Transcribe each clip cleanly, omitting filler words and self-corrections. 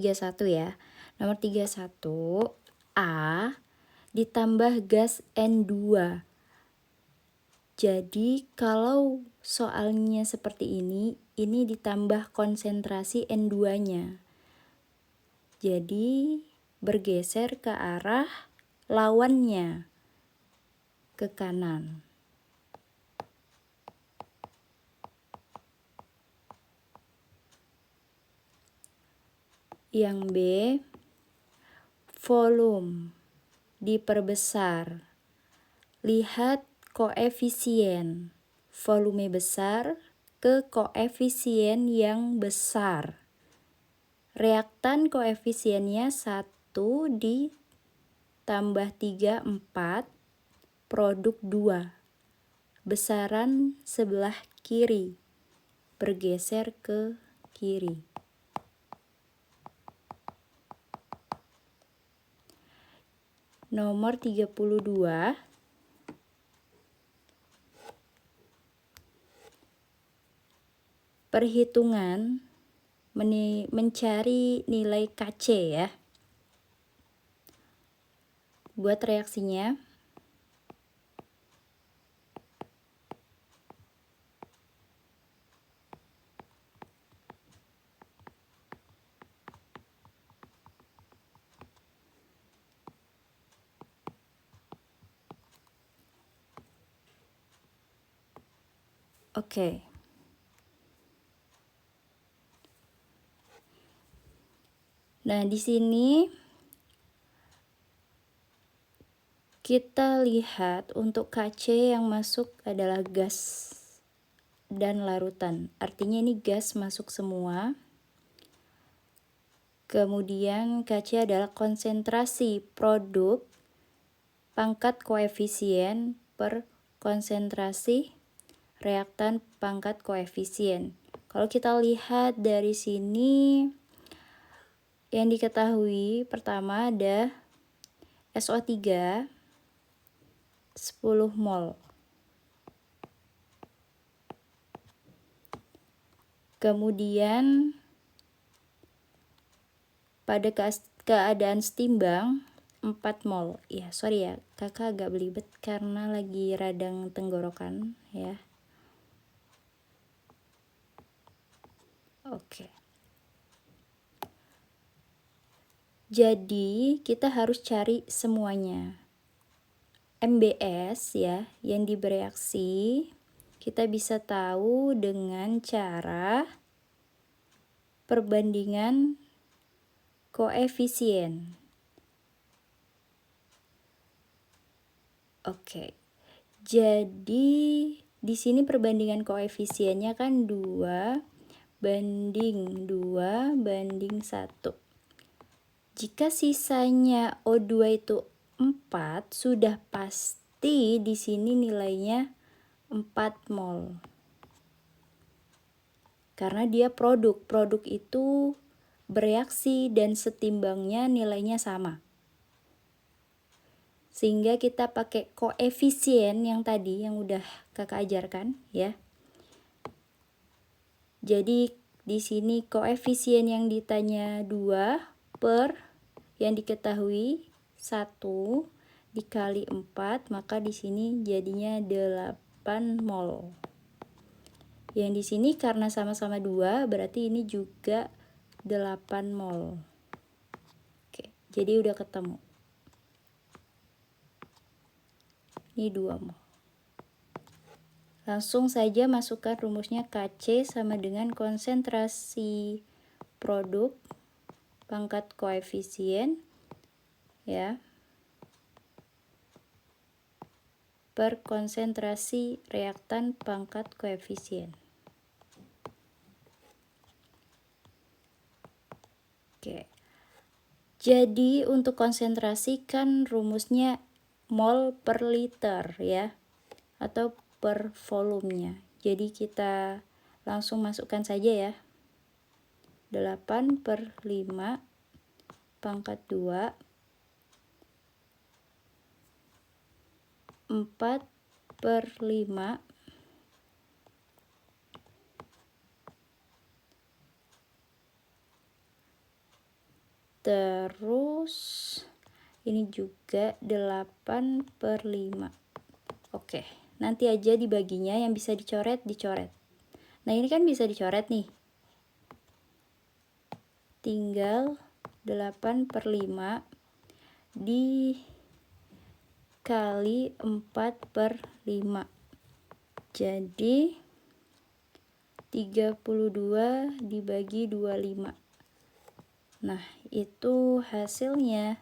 31 ya. Nomor 31 A ditambah gas N2. Jadi kalau soalnya seperti ini ditambah konsentrasi N2-nya. Jadi bergeser ke arah lawannya, ke kanan. Yang B, volume diperbesar. Lihat koefisien volume besar ke koefisien yang besar. Reaktan koefisiennya 1 ditambah 3, 4, produk 2. Besaran sebelah kiri, bergeser ke kiri. Nomor 32, perhitungan mencari nilai Kc ya. Buat reaksinya. Oke. Nah, di sini kita lihat untuk Kc yang masuk adalah gas dan larutan. Artinya ini gas masuk semua. Kemudian Kc adalah konsentrasi produk pangkat koefisien per konsentrasi reaktan pangkat koefisien. Kalau kita lihat dari sini, yang diketahui pertama ada SO3 10 mol. Kemudian pada keadaan setimbang 4 mol. Ya, sorry ya, kakak agak belibet karena lagi radang tenggorokan ya. Oke. Jadi kita harus cari semuanya. MBS ya, yang bereaksi kita bisa tahu dengan cara perbandingan koefisien. Oke. Jadi di sini perbandingan koefisiennya kan 2 banding 2 banding 1. Jika sisanya O2 itu 4, sudah pasti di sini nilainya 4 mol. Karena dia produk. Produk itu bereaksi dan setimbangnya nilainya sama. Sehingga kita pakai koefisien yang tadi yang udah kakak ajarkan ya. Jadi di sini koefisien yang ditanya 2 per yang diketahui 1 dikali 4, maka di sini jadinya 8 mol. Yang di sini karena sama-sama 2 berarti ini juga 8 mol. Oke, jadi udah ketemu. Ini 2 mol. Langsung saja masukkan rumusnya Kc sama dengan konsentrasi produk pangkat koefisien ya per konsentrasi reaktan pangkat koefisien. Oke. Jadi untuk konsentrasi kan rumusnya mol per liter ya, atau per volumenya. Jadi kita langsung masukkan saja ya. 8 per 5 pangkat 2 4 per 5 . Terus ini juga 8/5. Oke, nanti aja dibaginya, yang bisa dicoret, dicoret. Nah, ini kan bisa dicoret nih. Tinggal 8/5 dikali 4/5. Jadi 32 dibagi 25. Nah, itu hasilnya.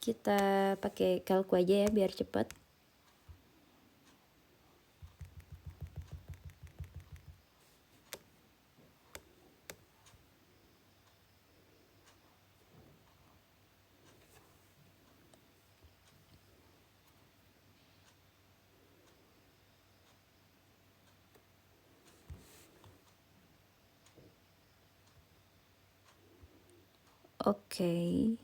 Kita pakai kalku aja ya biar cepat. Oke.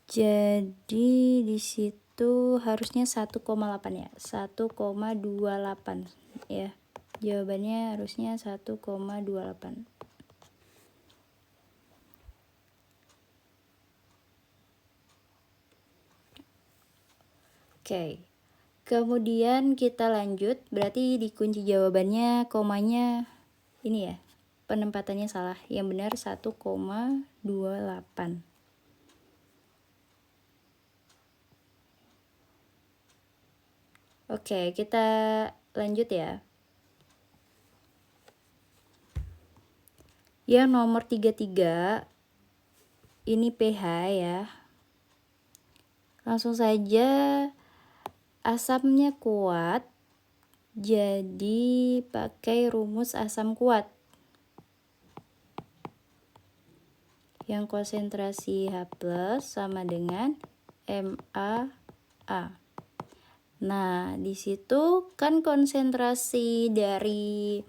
Jadi di situ harusnya 1,8 ya. 1,28 ya. Jawabannya harusnya 1,28. Oke. Kemudian kita lanjut, berarti di kunci jawabannya komanya ini ya. Penempatannya salah. Yang benar 1,28. Oke, kita lanjut ya. Yang nomor 33 ini pH ya. Langsung saja, asamnya kuat, jadi pakai rumus asam kuat. Yang konsentrasi H+ sama dengan MaA. Nah, di situ kan konsentrasi dari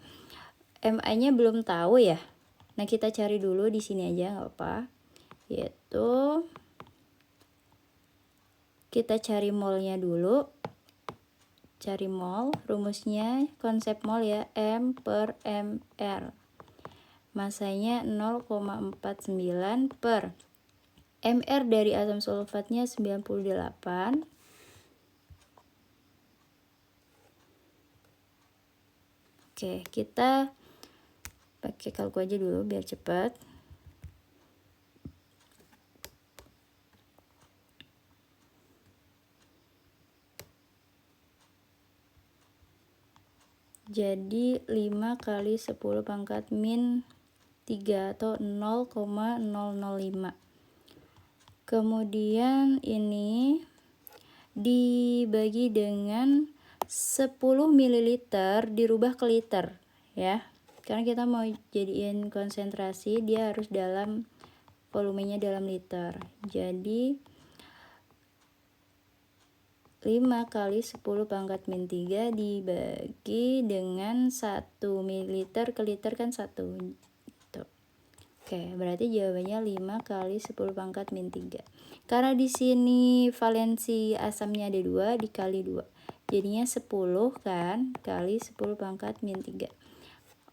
Ma-nya belum tahu ya. Nah, kita cari dulu di sini aja nggak apa-apa. Yaitu kita cari molnya dulu. Cari mol, rumusnya konsep mol ya, M/mR. Masanya 0,49 per MR dari asam sulfatnya 98. Oke, kita pakai kalku aja dulu biar cepat. Jadi 5 kali 10 pangkat min 3 atau 0,005. Kemudian ini dibagi dengan 10 ml dirubah ke liter ya. Karena kita mau jadiin konsentrasi, dia harus dalam volumenya dalam liter. Jadi 5 kali 10 pangkat min 3 dibagi dengan 1 ml ke liter kan 1 gitu. Oke, berarti jawabannya 5 kali 10 pangkat min 3. Karena di sini valensi asamnya ada 2 dikali 2. Jadinya 10 kan kali 10 pangkat min 3.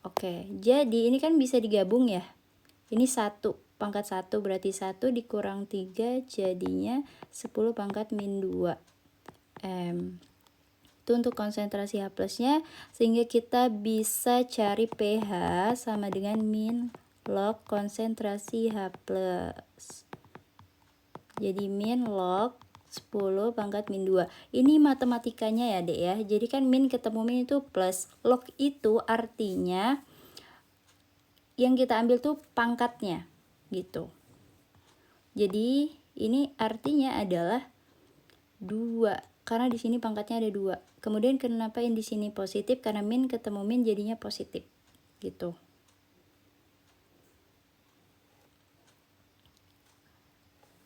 Oke, jadi ini kan bisa digabung ya. Ini 1 pangkat 1 berarti 1 dikurang 3 jadinya 10 pangkat min 2. Itu untuk konsentrasi H+, sehingga kita bisa cari pH sama dengan min log konsentrasi H+. Jadi min log 10 pangkat min 2. Ini matematikanya ya, Dek ya. Jadi kan min ketemu min itu plus. Log itu artinya yang kita ambil tuh pangkatnya gitu. Jadi ini artinya adalah 2. Karena di sini pangkatnya ada 2. Kemudian kenapa yang di sini positif? Karena min ketemu min jadinya positif. Gitu.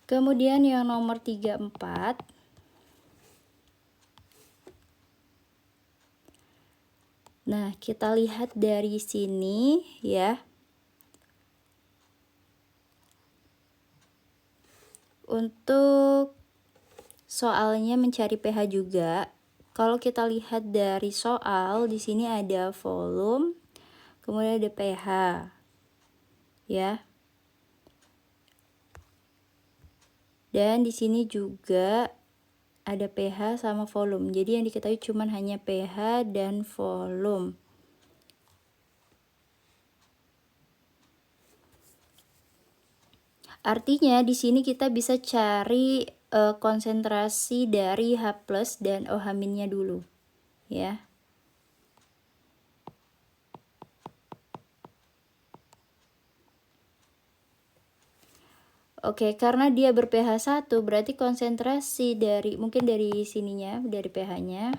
Kemudian yang nomor 34. Nah, kita lihat dari sini ya. Untuk soalnya mencari pH juga. Kalau kita lihat dari soal, di sini ada volume, kemudian ada pH, ya. Dan di sini juga ada pH sama volume. Jadi yang diketahui cuman hanya pH dan volume. Artinya di sini kita bisa cari konsentrasi dari H+ dan OH- dulu, ya. Oke, karena dia ber-pH 1, berarti konsentrasi mungkin dari sininya, dari pH-nya.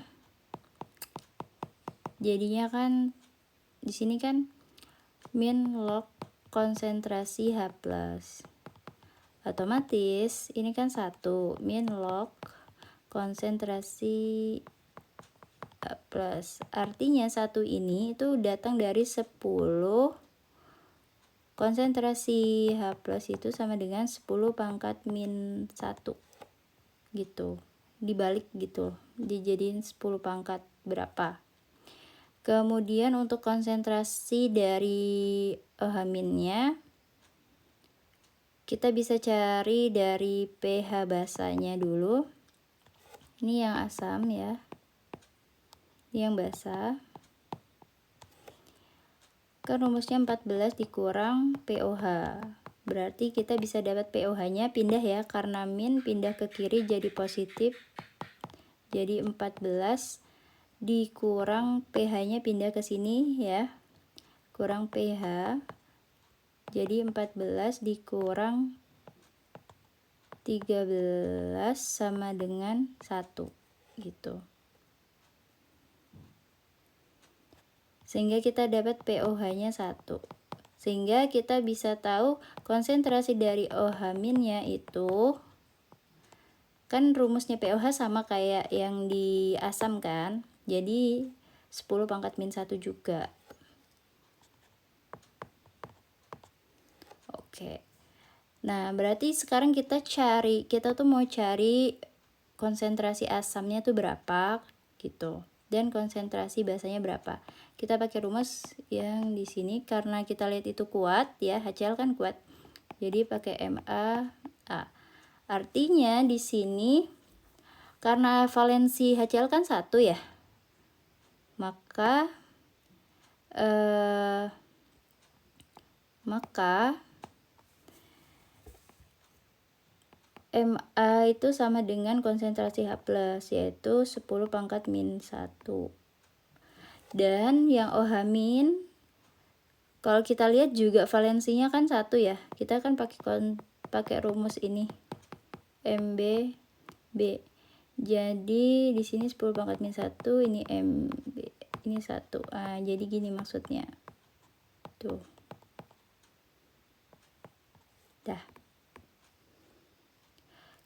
Jadinya kan di sini kan min log konsentrasi H+. Otomatis ini kan 1 min log konsentrasi H+. Artinya 1 ini itu datang dari 10. Konsentrasi H+ itu sama dengan 10 pangkat min 1 gitu, dibalik gitu, dijadiin 10 pangkat berapa. Kemudian untuk konsentrasi dari OH-nya kita bisa cari dari pH basanya dulu. Ini yang asam ya, ini yang basa. Kan rumusnya 14 dikurang POH. Berarti kita bisa dapat POH-nya pindah ya, karena min pindah ke kiri jadi positif. Jadi 14 dikurang pH-nya pindah ke sini ya. Kurang pH. Jadi 14 dikurang 13 sama dengan 1 gitu. Sehingga kita dapat POH-nya 1. Sehingga kita bisa tahu konsentrasi dari OH-nya itu, kan rumusnya POH sama kayak yang di asam kan. Jadi 10 pangkat min 1 juga. Oke. Nah, berarti sekarang kita tuh mau cari konsentrasi asamnya tuh berapa gitu. Dan konsentrasi basanya berapa. Kita pakai rumus yang di sini karena kita lihat itu kuat ya, HCl kan kuat. Jadi pakai MaA. Artinya di sini karena valensi HCl kan 1 ya. Maka Ma itu sama dengan konsentrasi H+, yaitu 10 pangkat min 1. Dan yang OH-, kalau kita lihat juga valensinya kan 1 ya. Kita kan pakai rumus ini. MB. Jadi di sini 10 pangkat min 1, ini MB, ini 1. Jadi gini maksudnya. Tuh. Dah.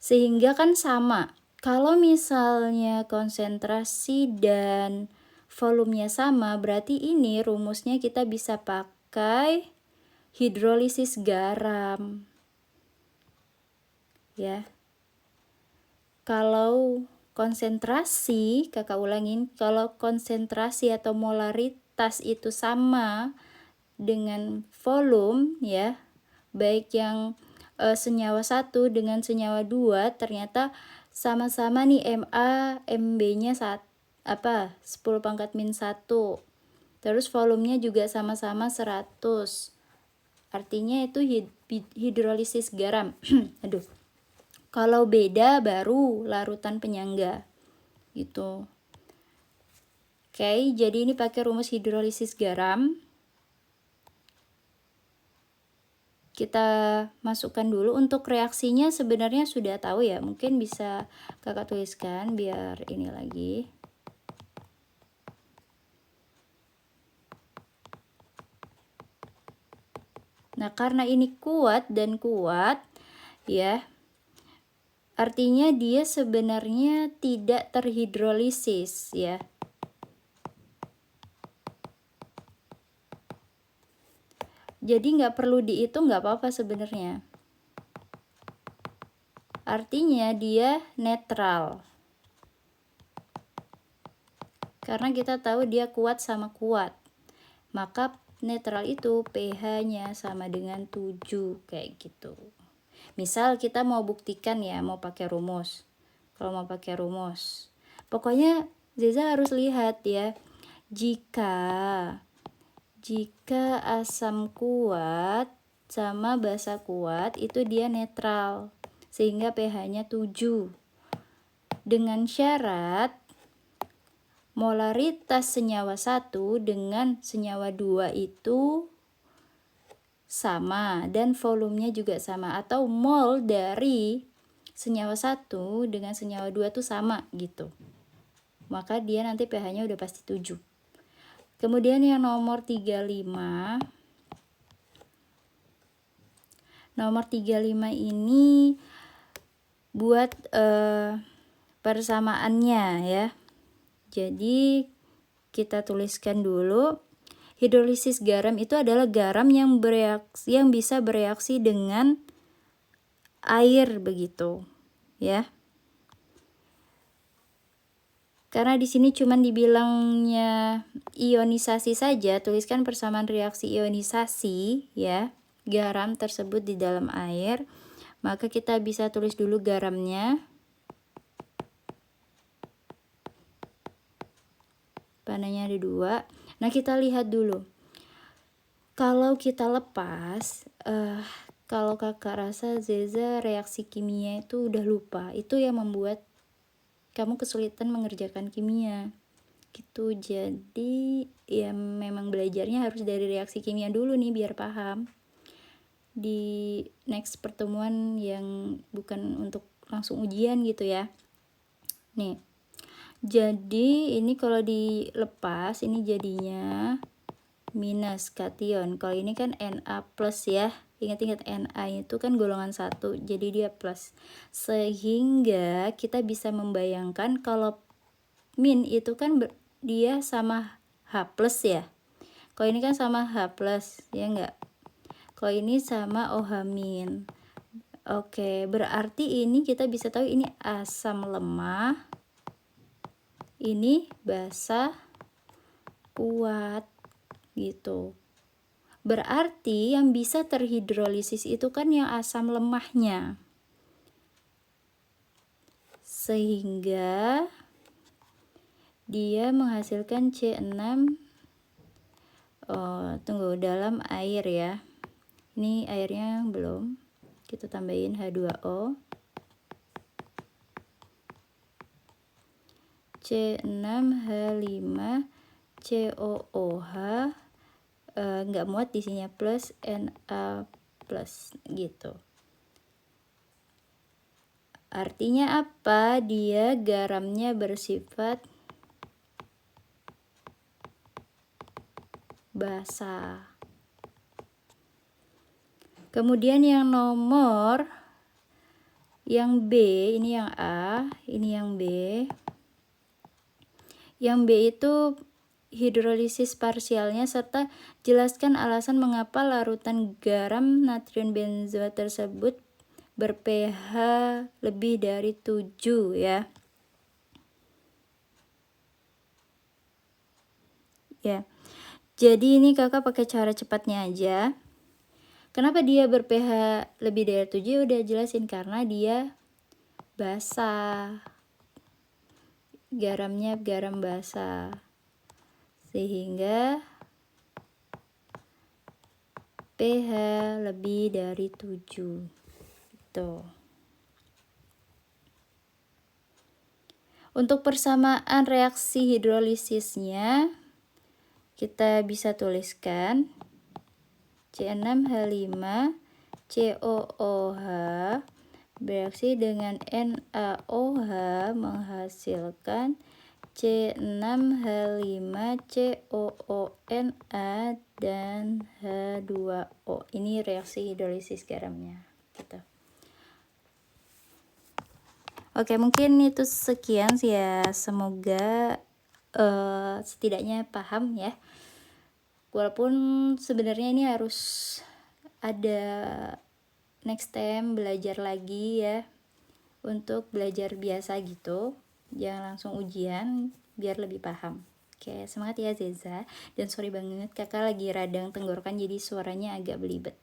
Sehingga kan sama. Kalau misalnya konsentrasi dan volumenya sama, berarti ini rumusnya kita bisa pakai hidrolisis garam. Ya. Kalau konsentrasi, kakak ulangin, kalau konsentrasi atau molaritas itu sama dengan volume ya, baik yang senyawa 1 dengan senyawa 2 ternyata sama-sama nih Ma, Mb-nya 10 pangkat min 1. Terus volumenya juga sama-sama 100. Artinya itu hidrolisis garam. Aduh. Kalau beda baru larutan penyangga. Gitu. Oke, jadi ini pakai rumus hidrolisis garam. Kita masukkan dulu. Untuk reaksinya sebenarnya sudah tahu ya, mungkin bisa kakak tuliskan biar ini lagi. Nah, karena ini kuat dan kuat ya, artinya dia sebenarnya tidak terhidrolisis ya. Jadi nggak perlu dihitung, nggak apa-apa sebenarnya. Artinya dia netral. Karena kita tahu dia kuat sama kuat. Maka netral itu pH-nya sama dengan 7 kayak gitu. Misal kita mau buktikan ya, mau pakai rumus. Kalau mau pakai rumus, pokoknya Zeza harus lihat ya. Jika asam kuat sama basa kuat itu dia netral, sehingga pH-nya 7. Dengan syarat molaritas senyawa 1 dengan senyawa 2 itu sama dan volumenya juga sama, atau mol dari senyawa 1 dengan senyawa 2 itu sama gitu. Maka dia nanti pH-nya udah pasti 7. Kemudian yang nomor 35. Nomor 35 ini buat persamaannya ya. Jadi kita tuliskan dulu, hidrolisis garam itu adalah garam yang bisa bereaksi dengan air begitu ya. Karena di sini cuman dibilangnya ionisasi saja, tuliskan persamaan reaksi ionisasi ya, garam tersebut di dalam air. Maka kita bisa tulis dulu garamnya. Panahnya ada 2. Nah, kita lihat dulu. Kalau kita lepas, kalau kakak rasa Zeza reaksi kimia itu udah lupa. Itu yang membuat kamu kesulitan mengerjakan kimia. Gitu. Jadi ya memang belajarnya harus dari reaksi kimia dulu nih biar paham. Di next pertemuan yang bukan untuk langsung ujian gitu ya. Nih. Jadi ini kalau dilepas ini jadinya minus kation. Kalau ini kan Na plus ya. Ingat-ingat Na itu kan golongan 1, jadi dia plus. Sehingga kita bisa membayangkan kalau min itu kan dia sama H plus ya. Kalau ini kan sama H plus, ya enggak? Kalau ini sama OH min. Oke, berarti ini kita bisa tahu ini asam lemah. Ini basa kuat gitu. Berarti yang bisa terhidrolisis itu kan yang asam lemahnya. Sehingga dia menghasilkan C6 tunggu, dalam air ya. Ini airnya belum. Kita tambahin H2O. C6H5 COOH nggak muat di sini plus Na plus gitu. Artinya apa? Dia garamnya bersifat basa. Kemudian yang nomor yang B, ini yang A, ini yang B. Yang B itu hidrolisis parsialnya serta jelaskan alasan mengapa larutan garam natrium benzoat tersebut ber-pH lebih dari 7 ya. Ya. Jadi ini kakak pakai cara cepatnya aja. Kenapa dia ber-pH lebih dari 7? Udah jelasin, karena dia basah. Garamnya garam basah. Sehingga pH lebih dari 7. Gitu. Untuk persamaan reaksi hidrolisisnya kita bisa tuliskan C6H5 COOH bereaksi dengan NaOH menghasilkan C6H5COONA dan H2O. Ini reaksi hidrolisis garamnya gitu. Oke, mungkin itu sekian sih ya. Semoga setidaknya paham ya. Walaupun sebenarnya ini harus ada next time belajar lagi ya. Untuk belajar biasa gitu. Jangan langsung ujian biar lebih paham. Oke, semangat ya Zeza. Dan sorry banget kakak lagi radang tenggorokan jadi suaranya agak belibet.